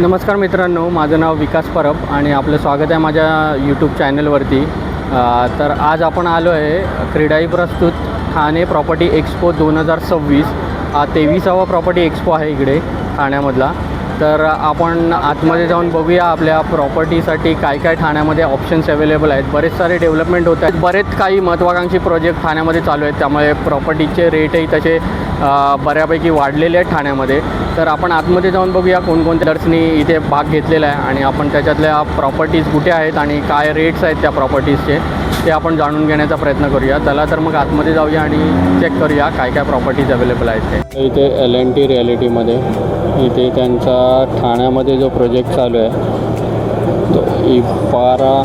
नमस्कार मित्रांनो, माझं नाव विकास परब आणि आपलं स्वागत आहे माझ्या यूट्यूब चॅनलवरती. तर आज आपण आलो आहे क्रीडाई प्रस्तुत ठाणे प्रॉपर्टी एक्सपो 2026. हा 23वा प्रॉपर्टी एक्सपो आहे इकडे ठाण्यामधला. तर आपण आतमध्ये जाऊन बघूया आपल्या प्रॉपर्टीसाठी काय काय ठाण्यामध्ये ऑप्शन्स अवेलेबल आहेत. बरेच सारे डेव्हलपमेंट होत आहेत, बरेच काही महत्त्वाकांक्षी प्रोजेक्ट ठाण्यामध्ये चालू आहेत, त्यामुळे प्रॉपर्टीचे रेटही तसे बऱ्यापैकी वाढलेले आहेत ठाण्यामध्ये. तर आपण आतमध्ये जाऊन बघूया कोणकोणत्या डीलर्सनी इथे भाग घेतलेला आहे आणि आपण त्याच्यातल्या प्रॉपर्टीज कुठे आहेत आणि काय रेट्स आहेत त्या प्रॉपर्टीजचे ते आपण जाणून घेण्याचा प्रयत्न करूया. चला तर मग आतमध्ये जाऊया आणि चेक करूया काय काय प्रॉपर्टीज अवेलेबल आहेत ते. इथे LNT रिॲलिटीमध्ये इथे त्यांचा ठाण्यामध्ये जो प्रोजेक्ट चालू आहे तो इपारा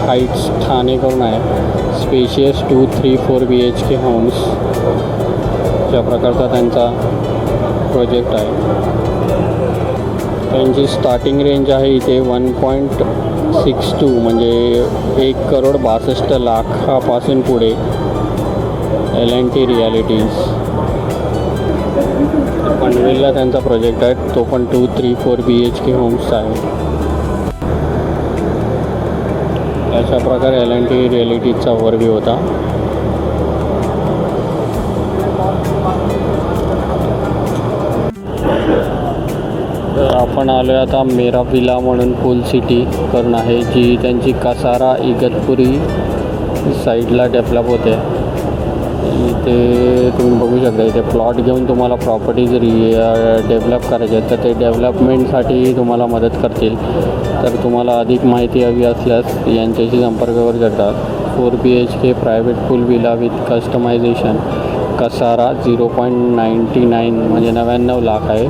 हाईट्स ठाणे करून आहे. स्पेशियस 2, 3, 4 BHK होम्स त्या प्रकारचा त्यांचा प्रोजेक्ट आहे. त्यांची स्टार्टिंग रेंज आहे इथे 1.62 म्हणजे 1,62,00,000 पुढे. LNT रिॲलिटीज पनवेलला त्यांचा प्रोजेक्ट आहे, तो पण 2, 3, 4 BHK होम्सचा आहे. अशा प्रकारे LNT रिॲलिटीजचा ओव्हरव्ह्यू होता. आपण आलो आहे आता मेरा विला म्हणून पूल सिटी करून आहे, जी त्यांची कसारा इगतपुरी साईडला डेव्हलप होते. इथे तुम्ही बघू शकता, इथे प्लॉट घेऊन तुम्हाला प्रॉपर्टीज डेव्हलप करायचे आहेत, तर ते डेव्हलपमेंटसाठी तुम्हाला मदत करतील. तर तुम्हाला अधिक माहिती हवी असल्यास यांच्याशी संपर्क करू शकतात. 4 BHK private pool villa with customization, Kasara 0.99 म्हणजे 99 लाख आहे.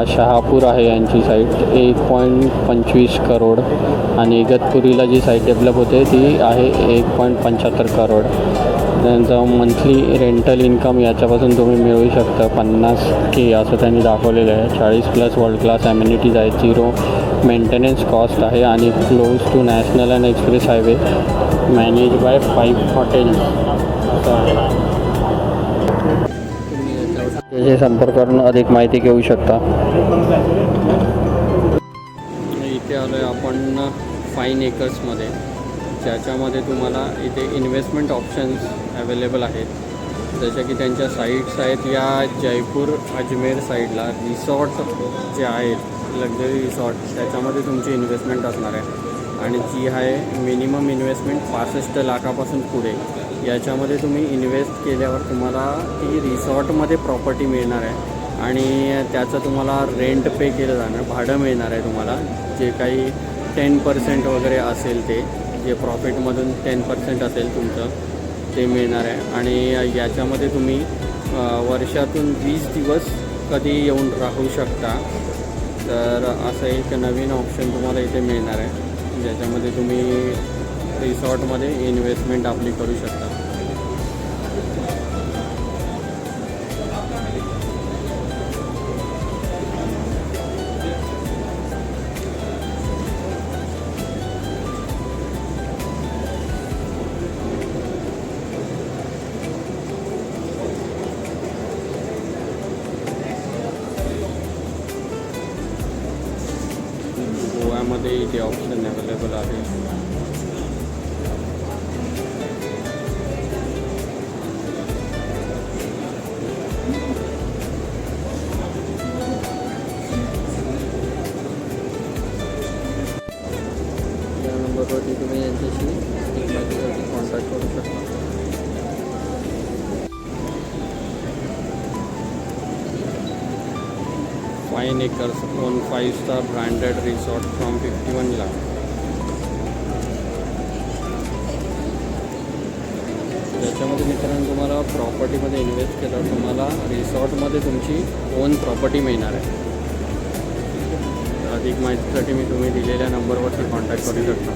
शहापूर आहे यांची साईट, 1.25 करोड आणि इगतपुरीला जी साईट डेव्हलप होते ती आहे 1.75 करोड. त्यांचं मंथली रेंटल इन्कम याच्यापासून तुम्ही मिळवू शकता 50K असं त्यांनी दाखवलेलं आहे. 40+ वर्ल्ड क्लास ॲम्युनिटीज आहेत, 0 मेंटेनन्स कॉस्ट आहे आणि close to national and express highway, manage by 5 hotels असं आहे. त्याचे संपर्क करून अधिक माहिती घेऊ शकता. इथे आलो आहे आपण फाईन एकर्समध्ये, ज्याच्यामध्ये तुम्हाला इथे इन्व्हेस्टमेंट ऑप्शन्स अवेलेबल आहेत. जसे की त्यांच्या साईट्स आहेत या जयपूर अजमेर साईडला. रिसॉर्ट जे आहेत लक्झरी रिसॉर्ट, त्याच्यामध्ये तुमची इन्व्हेस्टमेंट असणार आहे आणि जी आहे मिनिमम इन्व्हेस्टमेंट 65 लाखापासून पुढे. याच्यामध्ये तुम्ही इन्व्हेस्ट केल्यावर तुम्हाला ती रिसॉर्टमध्ये प्रॉपर्टी मिळणार आहे आणि त्याचं तुम्हाला रेंट पे केलं जाणार, भाडं मिळणार आहे तुम्हाला. जे काही 10% वगैरे असेल, ते जे प्रॉफिटमधून 10% असेल तुमचं ते मिळणार आहे. आणि याच्यामध्ये तुम्ही वर्षातून 20 दिवस कधी येऊन राहू शकता. तर असं एक नवीन ऑप्शन तुम्हाला इथे मिळणार आहे, ज्याच्यामध्ये तुम्ही रिसॉर्टमध्ये इन्व्हेस्टमेंट आपली करू शकता. गोव्यामध्ये इथे ऑप्शन अवेलेबल आहे. या नंबरवरती तुम्ही यांच्याशी माहितीसाठी कॉन्टॅक्ट करू शकता. Fine acres on 5-star branded resort from 51 lakh. त्याच्यामध्ये मित्रांनो तुम्हाला प्रॉपर्टीमध्ये इन्व्हेस्ट केल्यावर तुम्हाला रिसॉर्टमध्ये तुमची ओन प्रॉपर्टी मिळणार आहे. अधिक माहितीसाठी मी तुम्ही दिलेल्या नंबरवरती कॉन्टॅक्ट करू शकता.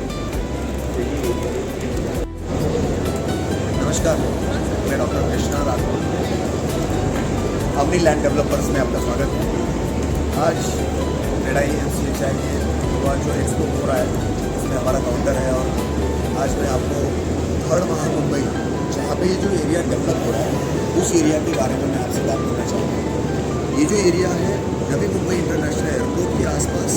नमस्कार, मैं डॉक्टर कृष्णा राठौर, अमरी लैंड डेवलपर्स में आपका स्वागत है. आज क्रीडाई MCHI के युवा जो एक्सपो हो रहा है उसमें हमारा काउंटर है और आज मैं आपको 3rd महामुंबई, जहाँ पे ये जो एरिया डेवलप हो रहा है उस एरिया के बारे में मैं आपसे बात करना चाहूँगा. ये जो एरिया है नवी मुंबई इंटरनेशनल एयरपोर्ट के आसपास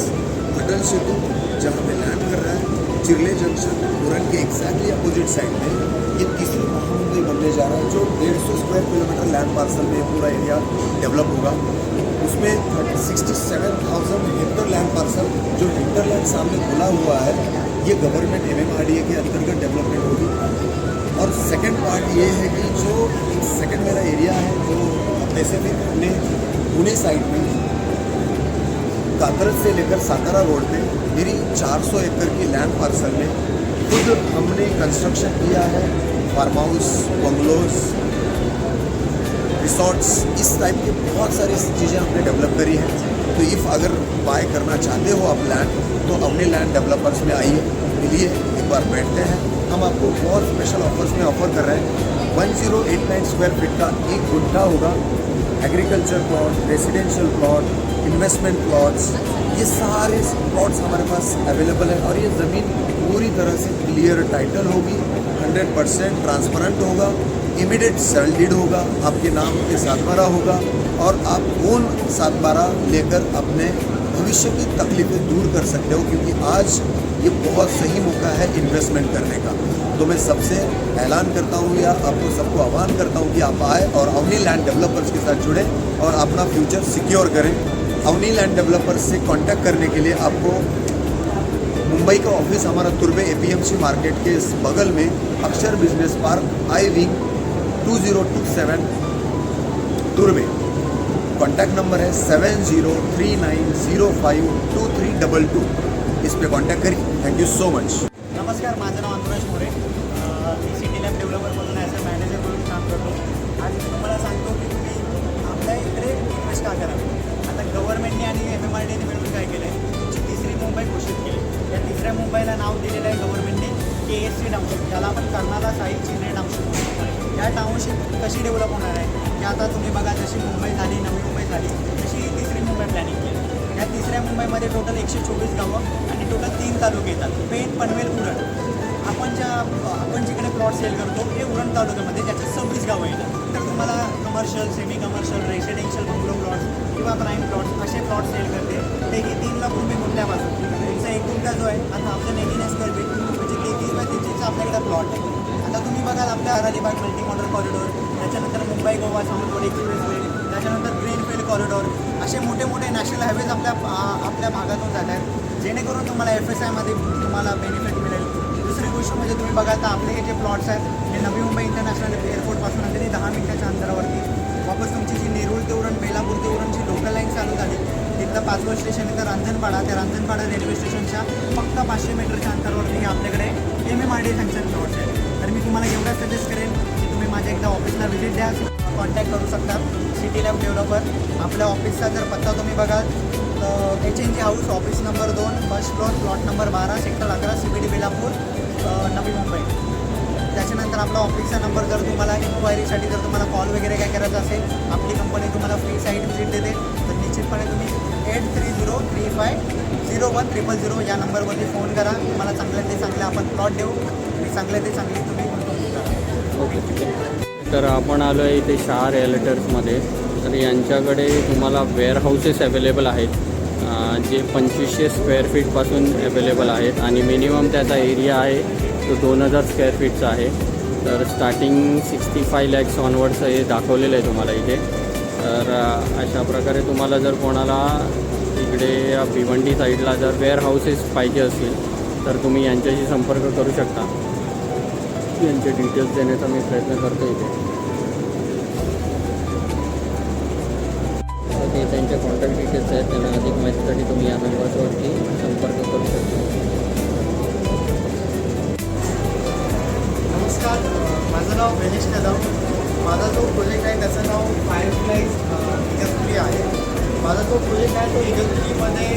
अटल सेतु जहाँ पे लैंड कर रहा है, चिरले जंक्शन उरण के एग्जैक्टली अपोजिट साइड में ये तीसरी महामुंबई बनने जा रहा है, जो 150 स्क्वायर किलोमीटर लैंड पार्सल में पूरा एरिया डेवलप होगा। उसमें 67,000 हेक्टर लैंड पार्सल जो हिंटरलैंड सामने खुला हुआ है, ये गवर्नमेंट MMRDA के अंतर्गत डेवलपमेंट होगी। और सेकंड पार्ट ये है कि जो सेकंड मेरा एरिया है जो पैसिफिक पुणे साइड में कातरज से लेकर सातारा रोड पे मेरी 400 एकड़ की लैंड पार्सल में खुद हमने कंस्ट्रक्शन किया है। फार्म हाउस, बंगलोज, रिसोर्ट्स, इस टाइप की बहुत सारी चीज़ें हमने डेवलप करी हैं। तो इफ़ अगर बाय करना चाहते हो आप लैंड, तो अपने लैंड डेवलपर्स में आइए, मिलिए, एक बार बैठते हैं। हम आपको बहुत स्पेशल ऑफर्स में ऑफर कर रहे हैं। 1089 स्क्वायर फीट का एक गुंठा होगा, agriculture plot, residential plot, investment plots, ये सारे प्लॉट्स हमारे पास अवेलेबल है। और ये ज़मीन पूरी तरह से क्लियर टाइटल होगी, 100% ट्रांसपेरेंट होगा, इमीडिएट सेल डीड होगा, आपके नाम के सातबारा होगा और आप ओन सातबारा लेकर अपने भविष्य की तकलीफें दूर कर सकते हो, क्योंकि आज ये बहुत सही मौका है इन्वेस्टमेंट करने का। तो मैं सबसे ऐलान करता हूँ या आपको सबको आह्वान करता हूँ कि आप आए और अवनी लैंड डेवलपर्स के साथ जुड़ें और अपना फ्यूचर सिक्योर करें। अवनी लैंड डेवलपर्स से कांटेक्ट करने के लिए आपको मुंबई का ऑफिस हमारा तुर्बे APMC मार्केट के इस बगल में Akshar business park I wing 2027 तुर्बे। कॉन्टैक्ट नंबर है 7039052322। इस पर कॉन्टॅक्ट करी। Thank you so much. नमस्कार, माझं नाव अनुराज मोरे, मी सिटी लॅब डेव्हलपरमधून ॲज अ मॅनेजर म्हणून काम करतो। आज मी तुम्हाला सांगतो की तुम्ही आपल्या इकडे इन्व्हेस्ट का करावे। आता गव्हर्नमेंटने आणि MMRDAने मिळून काय केलं आहे, तुमची तिसरी मुंबई घोषित केली। या तिसऱ्या मुंबईला नाव दिलेलं आहे गव्हर्नमेंटने KSC टाउनशिप, ज्याला आपण कर्नाला साहिल चिन्हे टाउनशिप म्हणतो। या टाउनशिप कशी डेव्हलप होणार आहे, की आता तुम्ही बघा जशी मुंबई झाली, नवी मुंबई झाली, तशी ही तिसरी मुंबई प्लॅनिंग केली। या तिसऱ्या मुंबईमध्ये टोटल 124 गावं आणि टोटल 3 तालुके येतात, पेण, पनवेल, उरण। आपण जिकडे प्लॉट सेल करतो हे उरण तालुक्यामध्ये, ज्याचे 26 गावं येतात। तर तुम्हाला commercial, semi commercial, residential bungalow plots किंवा प्राईम प्लॉट्स असे प्लॉट सेल करते। ते ही 3 लाख रुपये गुंठ्यापासून तुमचा एक गुंठा जो आहे आता 1018 स्क्वेअर फीट म्हणजे 33/33चा आपल्याकडे प्लॉट आहे। आता तुम्ही बघाल आपल्या अलिबाग मल्टी मॉडल कॉरिडॉर, त्याच्यानंतर मुंबई गोवा समुद्र एक्सप्रेसवे, त्याच्यानंतर ग्रीनफील्ड कॉरिडॉर, असे मोठे मोठे नॅशनल हायवेज आपल्या भागातून जात आहेत, जेणेकरून तुम्हाला FSIमध्ये तुम्हाला बेनिफिट मिळेल। दुसरी गोष्ट म्हणजे तुम्ही बघाल तर आपले हे जे प्लॉट्स आहेत हे नवी मुंबई इंटरनॅशनल एअरपोर्टपासून अगदी 10 मिनिटाच्या अंतरावरती। वापस तुमची जी नेरूळ ते उरण, बेलापूर ते उरण जी लोकल लाईन चालू झाली, तिथलं 5वं स्टेशन आहे तर रांजणपाडा, त्या रांजणपाडा रेल्वे स्टेशनच्या फक्त 500 मीटरच्या अंतरावरती हे आपल्याकडे MMRDA सँक्शन प्लॉट्स आहेत। तर मी तुम्हाला एवढं सजेस्ट करेन की तुम्ही माझ्या एकदा ऑफिसला व्हिजिट द्या, कॉन्टॅक्ट करू शकता सिटी लॅब डेव्हलपर। आपल्या ऑफिसचा जर पत्ता तुम्ही बघाल तर HNG house, office number 2, first floor, plot number 12, sector 11, CBD Belapur, Navi Mumbai. त्याच्यानंतर आपला ऑफिसचा नंबर जर तुम्हाला इन्क्वायरीसाठी जर तुम्हाला कॉल वगैरे काय करायचं असेल, आपली कंपनी तुम्हाला फ्री साईट व्हिजिट देते, तर निश्चितपणे तुम्ही 8303501000 या नंबरवरती फोन करा। तुम्हाला चांगले ते चांगले आपण प्लॉट देऊ आणि चांगले ते चांगली तुम्ही गुंतवणूक करा। ओके, ठीक आहे। तर आपण आलो आहे इथे शाह रिअल्टर्समध्ये। तर यांच्याकडे तुम्हाला वेअरहाऊसेस अवेलेबल आहेत, जे 2500 स्क्वेअर फीटपासून अवेलेबल आहेत आणि मिनिमम त्याचा एरिया आहे तो 2000 स्क्वेअर फीटचा आहे। तर स्टार्टिंग 65 लॅक्स ऑनवर्ड्स हे दाखवलेलं आहे तुम्हाला इथे। तर अशा प्रकारे तुम्हाला जर कोणाला इकडे या भिवंडी साईडला जर वेअरहाऊसेस पाहिजे असतील तर तुम्ही यांच्याशी संपर्क करू शकता। यांचे डिटेल्स देण्याचा मी प्रयत्न करतो इथे। ते त्यांचे कॉन्टॅक्ट डिटेल्स आहेत, त्यांना अधिक माहितीसाठी तुम्ही या नंबरवरती संपर्क करू शकता। नमस्कार, माझं नाव गणेश कदम। माझा जो प्रोजेक्ट आहे त्याचं नाव फायरफ्लाईज इगतपुरी आहे। माझा जो प्रोजेक्ट आहे तो इगतपुरीमध्ये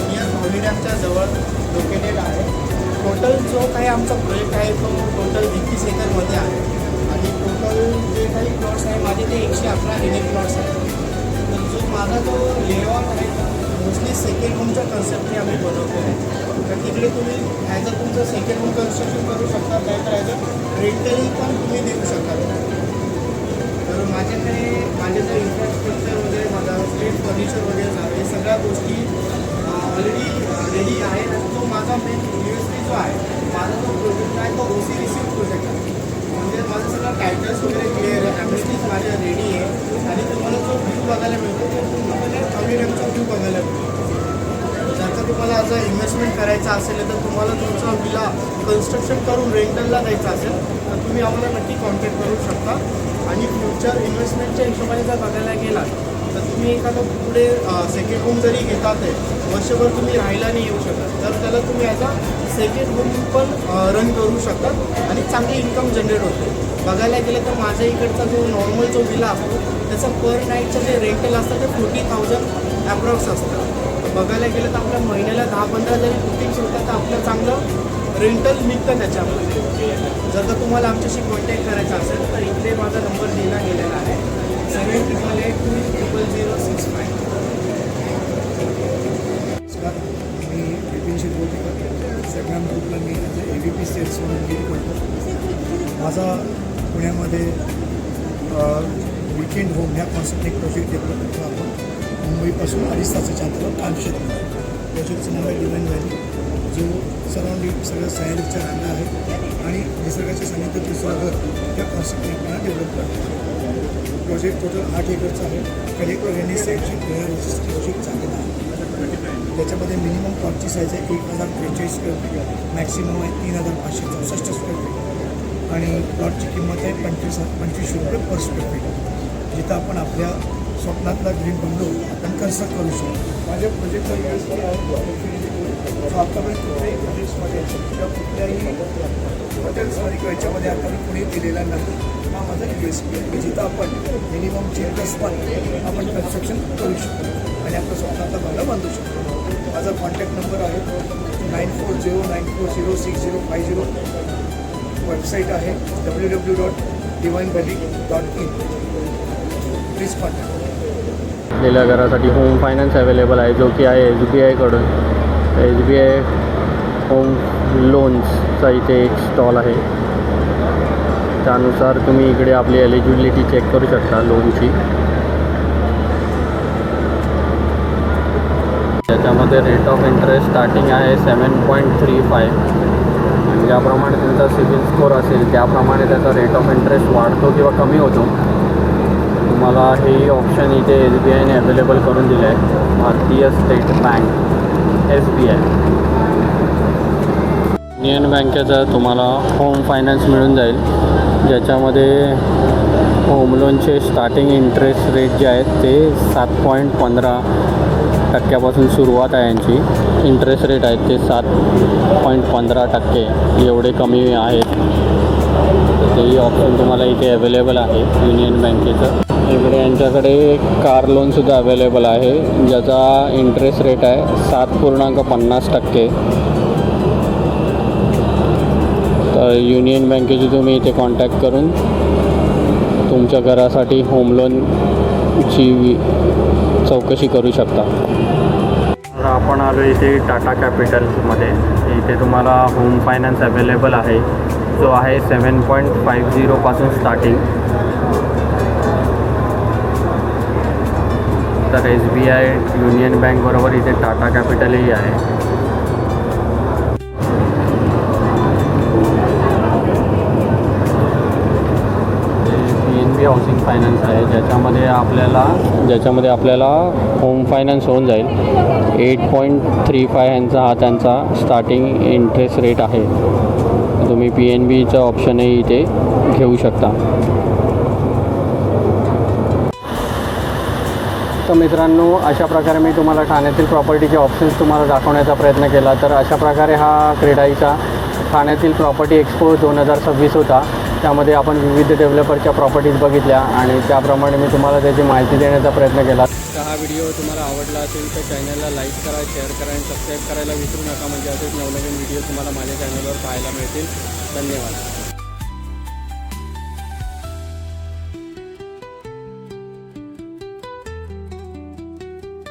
नियर धोनी डॅमच्या जवळ लोकेटेड आहे। टोटल जो काही आमचा प्रोजेक्ट आहे तो टोटल 21 एकरमध्ये आहे आणि टोटल जे काही प्लॉट्स आहे माझे ते 111 युनिक प्लॉट्स आहेत। तर जो माझा जो लेआउट आहे मोस्टली सेकंड होमच्या कन्सेप्टने आम्ही बनवतो आहे। तर तिकडे तुम्ही ॲज अ तुमचं सेकंड होम कन्स्ट्रक्शन करू शकता, नाहीतर ॲज अ रेंटली पण तुम्ही देऊ शकता। तर माझ्याकडे माझे जे इन्फ्रास्ट्रक्चर वगैरे माझा आउटलेट फर्निचर वगैरे झालं हे सगळ्या गोष्टी ऑलरेडी रेडी आहेत. आणि तो माझा मेन USP जो आहे, माझा जो प्रोजेक्ट आहे तो OC रिसीव्ह प्रोजेक्ट आहे. म्हणजे माझं सगळं टायटल्स वगैरे क्लिअर आहे, ॲम्बिस्टीज माझ्या रेडी आहे. आणि तुम्हाला जो व्ह्यू बघायला मिळतो तो पूर्णपणे अमेरिकनचा व्ह्यू बघायला मिळतो. जर का तुम्हाला आज इन्व्हेस्टमेंट करायचं असेल तर तुम्हाला तुमचा विला कन्स्ट्रक्शन करून रेंटलला द्यायचं असेल तर तुम्ही आम्हाला नक्की कॉन्टॅक्ट करू शकता. आणि फ्युचर इन्व्हेस्टमेंटच्या हिशोबाने जर बघायला गेलात तर तुम्ही एखादं पुढे सेकंड होम जरी घेतात आहे, वर्षभर तुम्ही राहायला नाही येऊ शकत, तर त्याला तुम्ही ॲज अ सेकंड होम पण रन करू शकता आणि चांगली इन्कम जनरेट होते. बघायला गेलं तर माझ्या इकडचा जो नॉर्मल जो विला असतो त्याचं पर नाईटचं जे रेंटल असतं ते 40,000 ॲप्रॉक्स असतं. बघायला गेलं तर आपल्या महिन्याला 10-15 जरी बुकिंग्स होतात तर आपलं चांगलं रेंटल निघतं त्याच्यामध्ये. जर का तुम्हाला आमच्याशी कॉन्टॅक्ट करायचा असेल तर इथे माझा नंबर दिला गेलेला आहे 7888200065. मी विपिनशी बोलतो. इंस्टाग्राम ग्रुपला मी AVP सेल्स म्हणून डील करतो. माझा पुण्यामध्ये विकेंड होम ह्या कॉन्सेप्ट एक प्रोजेक्ट डेव्हलप करतो आपण. मुंबईपासून 2.5 तासाच्या अंतरावर कानशेत. प्रोजेक्टचं नाव आहे डिवाइन व्हॅली, जो सराउंडिंग सगळं सह्याद्रीच्या रांगा आहे आणि निसर्गाच्या सानिध्यात घर त्या कॉन्सेप्टने आपल्याला डेव्हलप करतो. प्रोजेक्ट टोटल 8 एकरचा आहे. कलेक्टर रेनी साईडची प्रोजेक्ट चांगला आहे. त्याच्यामध्ये मिनिमम प्लॉटची साईज आहे 1043 स्क्वेअर फीट, मॅक्सिमम आहे 3564 स्क्वेअर फीट आणि प्लॉटची किंमत आहे 2500 रुपये पर स्क्वेअर फीट. जिथं आपण आपल्या स्वप्नातला ड्रीम बंगलो आपण कन्स्ट्रक्ट करू शकतो. माझ्या प्रोजेक्टचा USP आहे जो आतापर्यंत कुठल्याही प्रोजेक्ट्समध्ये किंवा कुठल्याही हॉटेल्समध्ये किंवा याच्यामध्ये आता मी कुणी दिलेला नाही. हा माझा USP आहे की जिथं आपण मिनिमम 10+1 आपण कन्स्ट्रक्शन करू शकतो आणि आपलं स्वप्नातला बंगला बांधू शकतो. माझा कॉन्टॅक्ट नंबर आहे 9409406050. वेबसाईट आहे www.divinevalley.in. Please contact. गेल्या घरासाठी होम फायनान्स अवेलेबल आहे, जो की आहे SBI कडून. SBI होम लोन्सचा इथे एक स्टॉल आहे. त्यानुसार तुम्ही इकडे आपली एलिजिबिलिटी चेक करू शकता लोनची. त्याच्यामध्ये रेट ऑफ इंटरेस्ट स्टार्टिंग आहे 7.35 आणि ज्याप्रमाणे तुमचा सिबिल स्कोअर असेल त्याप्रमाणे त्याचा रेट ऑफ इंटरेस्ट वाढतो किंवा कमी होतो. तुम्हाला हे ऑप्शन इथे SBIने अवेलेबल करून दिलं आहे. भारतीय स्टेट बँक SBI. युनियन बँकेचा तुम्हाला होम फायनान्स मिळून जाईल, ज्याच्यामध्ये होम लोनचे स्टार्टिंग इंटरेस्ट रेट जे आहेत ते 7.15% सुरुवात आहे. यांची इंटरेस्ट रेट आहेत ते 7.15% एवढे कमी आहेत. तेही ऑप्शन तुम्हाला इथे अवेलेबल आहे युनियन बँकेचं. इकडे यांच्याकडे कार लोनसुद्धा अवेलेबल आहे, ज्याचा इंटरेस्ट रेट आहे 7.50%. तर युनियन बँकेची तुम्ही इथे कॉन्टॅक्ट करून तुमच्या घरासाठी होम लोनची चौकशी करू शकता. तर आपण आलो इथे टाटा कॅपिटलमध्ये. इथे तुम्हाला होम फायनान्स अवेलेबल आहे, जो आहे 7.50 पासून स्टार्टिंग. तर SBI युनियन बँक बरोबर इथे टाटा कॅपिटलही आहे. PNB हाऊसिंग फायनान्स आहे, ज्याच्यामध्ये आपल्याला होम फायनान्स होऊन जाईल. 8.35 यांचा हा त्यांचा स्टार्टिंग इंटरेस्ट रेट आहे. तुम्ही PNBचं ऑप्शनही इथे घेऊ शकता. तर मित्रांनो, अशा प्रकारे मी तुम्हाला ठाण्यातील प्रॉपर्टीचे ऑप्शन्स तुम्हाला दाखवण्याचा प्रयत्न केला. तर अशा प्रकारे हा क्रेडाईचा ठाण्यातील प्रॉपर्टी एक्सपो 2026 होता. त्यामध्ये आपण विविध डेव्हलपरच्या प्रॉपर्टीज बघितल्या आणि त्याप्रमाणे मी तुम्हाला त्याची माहिती देण्याचा प्रयत्न केला. तर हा व्हिडिओ तुम्हाला आवडला असेल तर चॅनलला लाईक करा, शेअर करा आणि सबस्क्राईब करायला विसरू नका, म्हणजे असेच नवनवीन व्हिडिओ तुम्हाला माझ्या चॅनलवर पाहायला मिळतील. धन्यवाद.